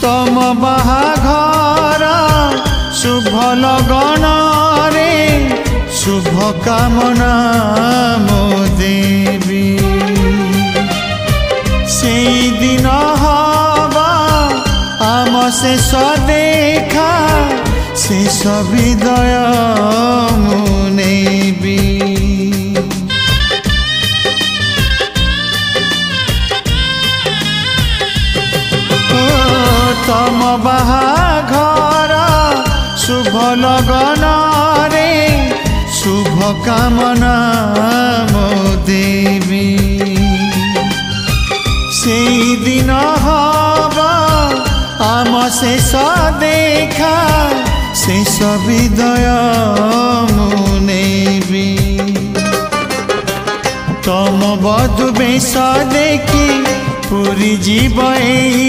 तम बाहाघर शुभ लगन रे शुभ कामना मो देवी से दिन हवा आम शेष देखा शेष विदय मुनेबी तम बाहाघर शुभ लगन रे शुभ कामना मो देवी से दिन हवा आम शेष देखा शेष विदय मुनेबी तम बधु बेश देखी पूरी जीव